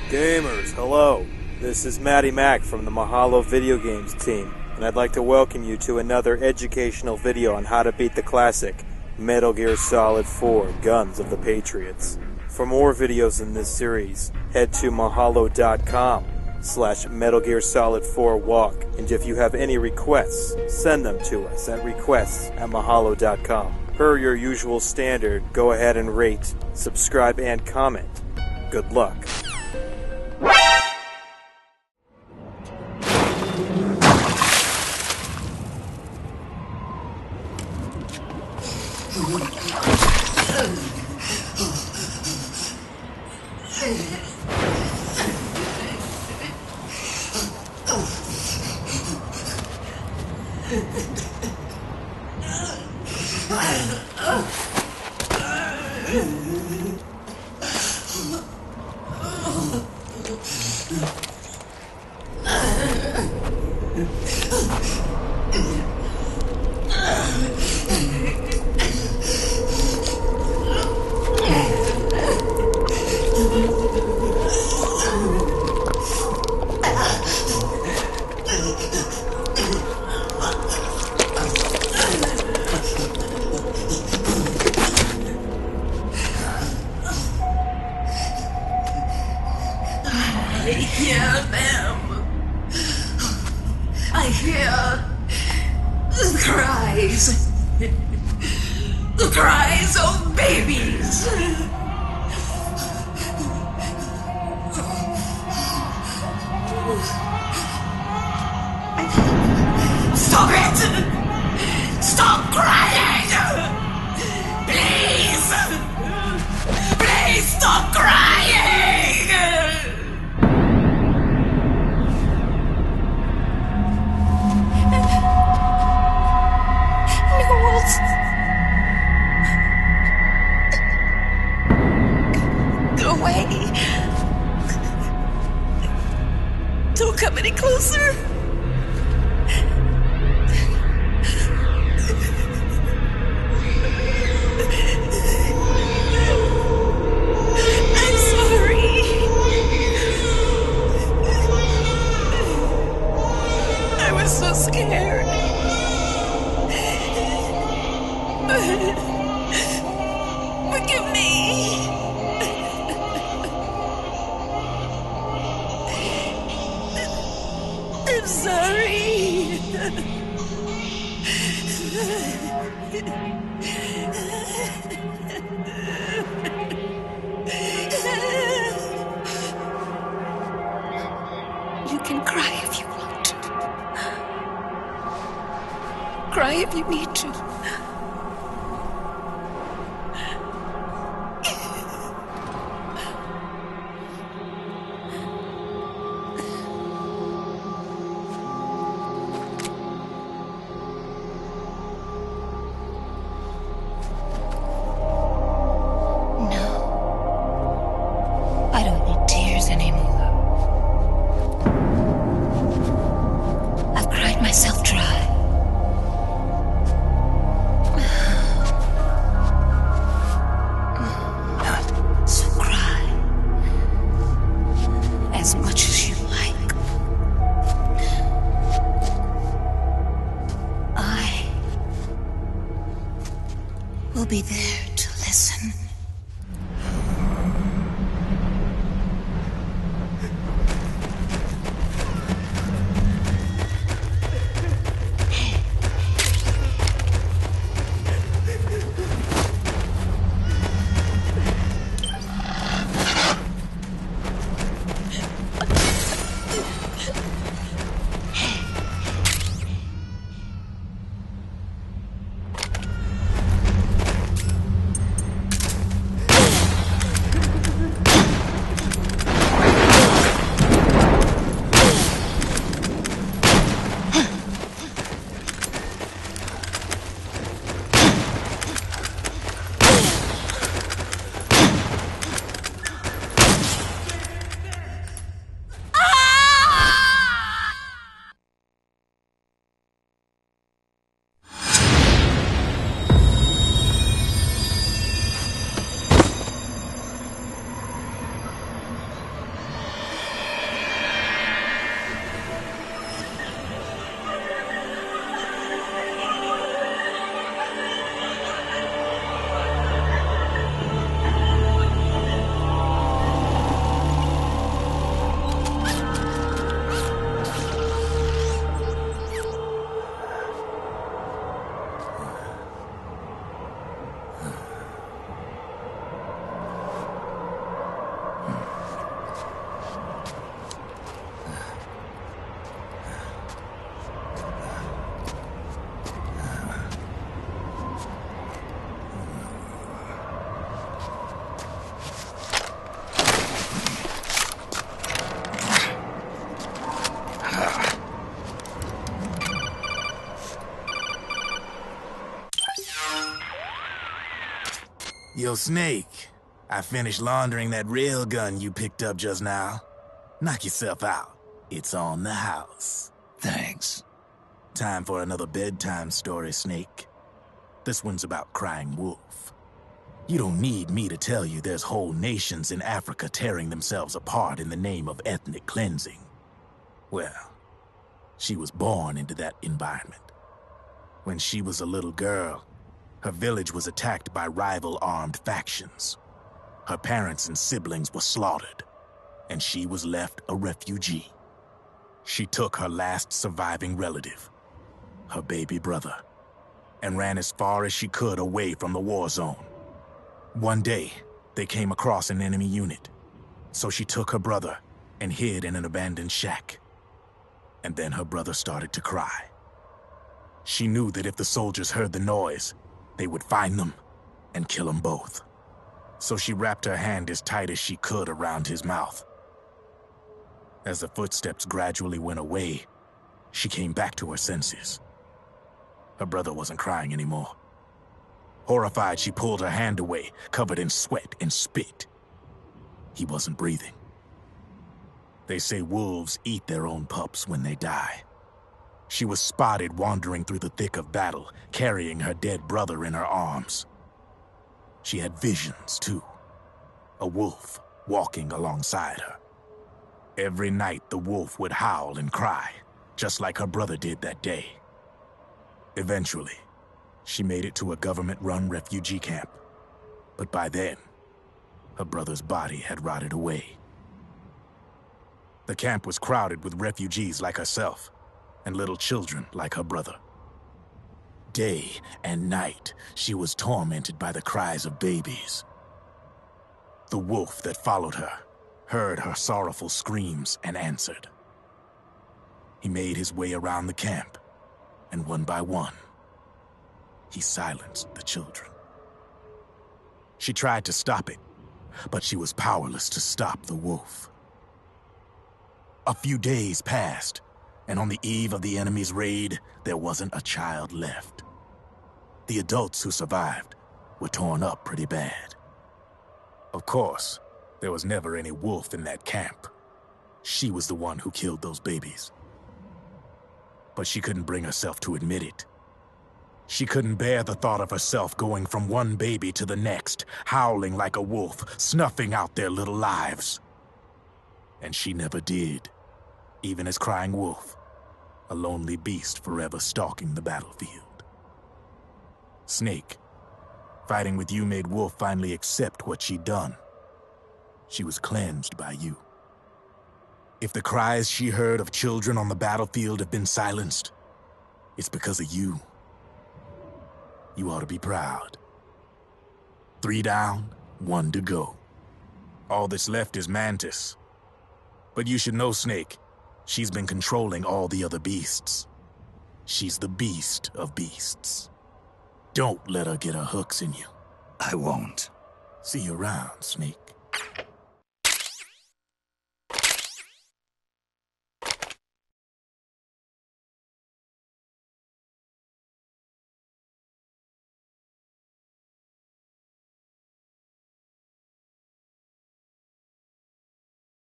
Gamers, hello. This is Matty Mac from the Mahalo Video Games team, and I'd like to welcome you to another educational video on how to beat the classic Metal Gear Solid 4 Guns of the Patriots. For more videos in this series, head to mahalo.com/Metal Gear Solid 4 Walk, and if you have any requests, send them to us at requests@mahalo.com. Per your usual standard, go ahead and rate, subscribe, and comment. Good luck. I hear them. I hear the cries. The cries of babies. Stop it! Stop crying! Please! Please stop crying! Go away. Don't come any closer. I'm sorry. I was so scared. Forgive me. I'm sorry. You can cry if you want. Cry if you need to. I don't need tears anymore. I've cried myself dry. Yo, Snake, I finished laundering that rail gun you picked up just now. Knock yourself out. It's on the house. Thanks. Time for another bedtime story, Snake. This one's about crying wolf. You don't need me to tell you there's whole nations in Africa tearing themselves apart in the name of ethnic cleansing. Well, she was born into that environment. When she was a little girl, her village was attacked by rival armed factions. Her parents and siblings were slaughtered, and she was left a refugee. She took her last surviving relative, her baby brother, and ran as far as she could away from the war zone. One day, they came across an enemy unit, so she took her brother and hid in an abandoned shack. And then her brother started to cry. She knew that if the soldiers heard the noise, they would find them and kill them both. So she wrapped her hand as tight as she could around his mouth. As the footsteps gradually went away, she came back to her senses. Her brother wasn't crying anymore. Horrified, she pulled her hand away, covered in sweat and spit. He wasn't breathing. They say wolves eat their own pups when they die. She was spotted wandering through the thick of battle, carrying her dead brother in her arms. She had visions, too. A wolf walking alongside her. Every night, the wolf would howl and cry, just like her brother did that day. Eventually, she made it to a government-run refugee camp. But by then, her brother's body had rotted away. The camp was crowded with refugees like herself, and little children like her brother. Day and night, she was tormented by the cries of babies. The wolf that followed her heard her sorrowful screams and answered. He made his way around the camp, and one by one, he silenced the children. She tried to stop it, but she was powerless to stop the wolf. A few days passed, and on the eve of the enemy's raid, there wasn't a child left. The adults who survived were torn up pretty bad. Of course, there was never any wolf in that camp. She was the one who killed those babies. But she couldn't bring herself to admit it. She couldn't bear the thought of herself going from one baby to the next, howling like a wolf, snuffing out their little lives. And she never did, even as crying wolf, a lonely beast forever stalking the battlefield. Snake, fighting with you made Wolf finally accept what she'd done. She was cleansed by you. If the cries she heard of children on the battlefield have been silenced, it's because of you. You ought to be proud. 3 down, 1 to go. All that's left is Mantis. But you should know, Snake, she's been controlling all the other beasts. She's the beast of beasts. Don't let her get her hooks in you. I won't. See you around, Snake.